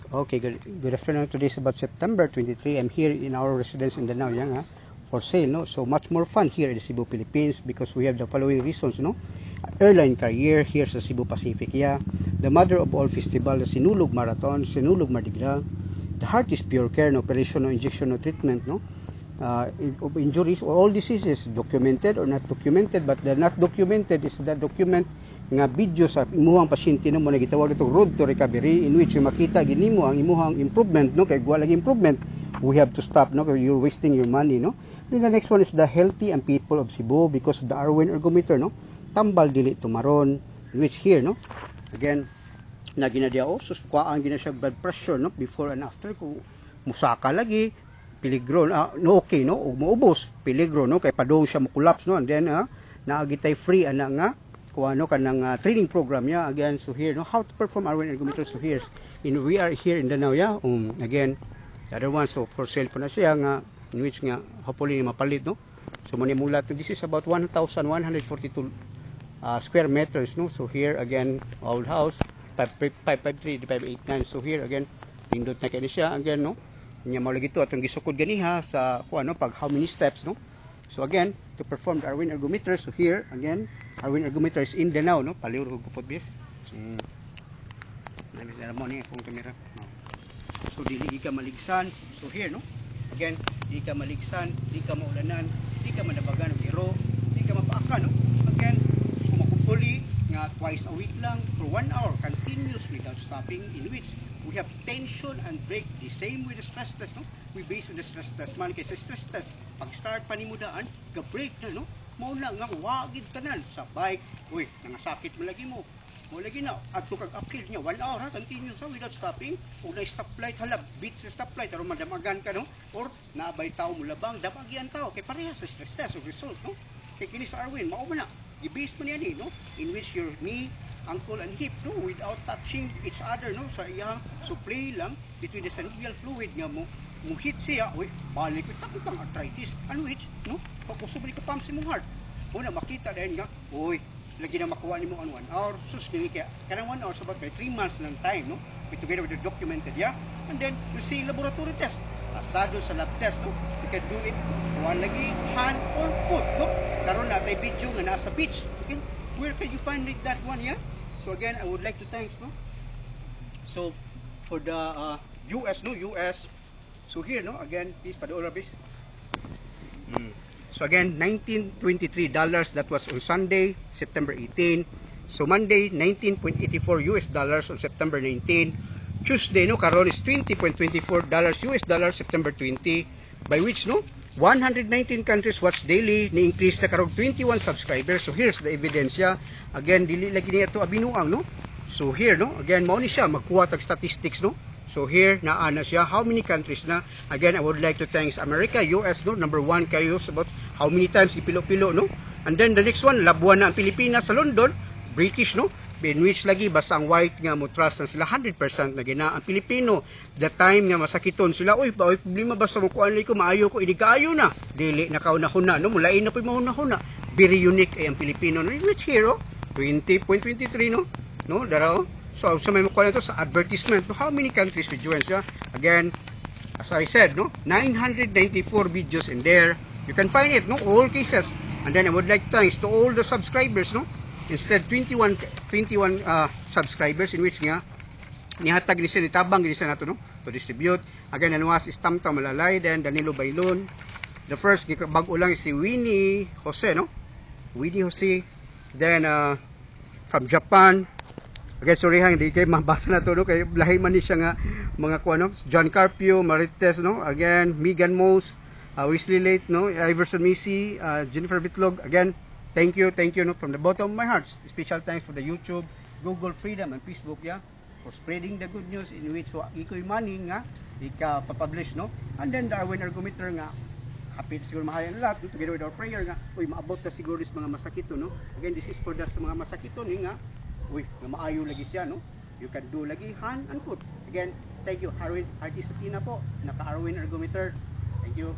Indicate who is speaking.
Speaker 1: Okay, good afternoon. Today is about September 23. I'm here in our residence in Danao, for sale, no? So much more fun here in Cebu, Philippines, because we have the following reasons, no? Airline career here sa Cebu Pacific, the mother of all festival, the Sinulog Marathon, Sinulog Mardi Gras. The heart is pure care, no operation, no injection, no treatment, no? Of injuries, all diseases, documented or not documented, but the not documented is the document nga video sa imuhang pasyente no mo na gitawag itong road to recovery, in which makita ginimo ang imuhang improvement, no, kay wala improvement, we have to stop, no, because you're wasting your money, no. Then the next one is the healthy and people of Cebu, because of the Arwen ergometer, no, tambal dili tumaron, in which here, no, again na ginadya suskuaan gina siya blood pressure, no, before and after, kung musaka lagi peligro, no, okay, no, ug maubos peligro, no, kay padong siya mo collapse, no, and then naagitay free ana nga kuano kanang training program again. So here, no, how to perform Arwen ergometer. So here we are here in Danao, again the other one, so for sale po na siya nga, in which nga hopefully mapalit, no. So manimula to, this is about 1,142 square meters, no. So here again, old house 553 589. So here again pindot na kani siya again, no, nya mao lagi to atong gisukod ganiha sa kuano pag how many steps, no. So again, to perform the Arwen ergometer, so here again, Arwen ergometer is in Danao, no, paliw ko gupod bis. Nami mo ni akong kamera. So dili ka maligsan. So here, no, again, di ka maligsan, di ka maulanan, di ka manabagan og iro, di ka mapaaka, no. Again, kumakupuli nga twice a week lang for 1 hour continuous without stopping, in which we have tension and break. The same with the stress test, no. We base on the stress test man, kay sa stress test pag start pa nimo daan ga break na, no, mao na nga wagid tanan sa bike, uy nangasakit mo lagi mo lagi na adto kag uphill niya 1 hour continuous without stopping. Ug na stoplight halab beat sa stoplight aron madamagan ka, no, or naabay tawo mo labang damagyan tawo, kay pareha sa stress test o result, no. Kay kini sa Arwen mao man na i-base mo niya, no, in which your knee, ankle and hip, no, without touching each other, no, sa iyang supply lang between the synovial fluid nga mo hit siya, uy balik ko takutang arthritis, and which, no, pagkusubli ka pump sa imong heart una makita dahil nga, uy lagi na makuha nimo on 1 hour. So sige kaya kanang 1 hour sabat kay 3 months ng time, no, together with the documented, and then you see laboratory test asado sa lab test, no. You can do it one lagi hand or foot, no. Karon natay video nga nasa beach, okay, where can you find that one, So again, I would like to thanks, no, so for the US, no, US. So here, no, again, please padoola please. So again, $19.23, that was on Sunday, September 18. So Monday, $19.84 on September 19. Tuesday, no, karon is $20.24 September 20, by which, no, 119 countries watch daily, ni-increase na karon 21 subscribers. So here's the evidence, again dili lagi niya to abinuang, no. So here, no, again mao ni siya magkuha tag statistics, no. So here naa na siya how many countries na. Again, I would like to thanks America, US, no, number 1 kayo about how many times ipilo-pilo, no. And then the next one, labuan na ang Pilipinas sa London, British, no, in which lagi basta ang white nga mo trust na sila 100% na gina. Ang Pilipino, the time nga masakiton sila, uy problema basta mo kuan ko maayo ko, inikaayo na dili na kaunahuna, no, mulain na po mahuna-huna. Very unique ay ang Pilipino, no, which hero 20.23, no, daraw. So sa may makuha na to sa advertisement, no, how many countries we join siya. Again, as I said, no, 994 videos in there, you can find it, no, all cases. And then I would like thanks to all the subscribers, no. Instead 21 subscribers, in which nga nihatag ni siya, nitabang ni siya nato, no, to distribute. Again, nanuwas is Tamta Malalay, then Danilo Bailon. The first bag-o lang si Winnie Jose, no, Winnie Jose. Then from Japan, again sorry hindi kay mabasa na to, no, kay lahi man ni siya nga mga kuano, John Carpio, Marites, no, again Megan Mose, Wesley Late, no, Iverson Missy, Jennifer Bitlog. Again, thank you, no, from the bottom of my heart. Special thanks for the YouTube, Google Freedom, and Facebook, for spreading the good news, in which iko'y money nga ika papublish, no. And then the Arwen ergometer nga hapit siguro mahayan lahat, no, together with our prayer nga uy maabot na siguro is mga masakito, no. Again, this is for the mga masakito ni nga uy nga maayo lagi siya, no. You can do lagi hand and foot. Again, thank you, Arwen Artisatina po, naka Arwen ergometer. Thank you.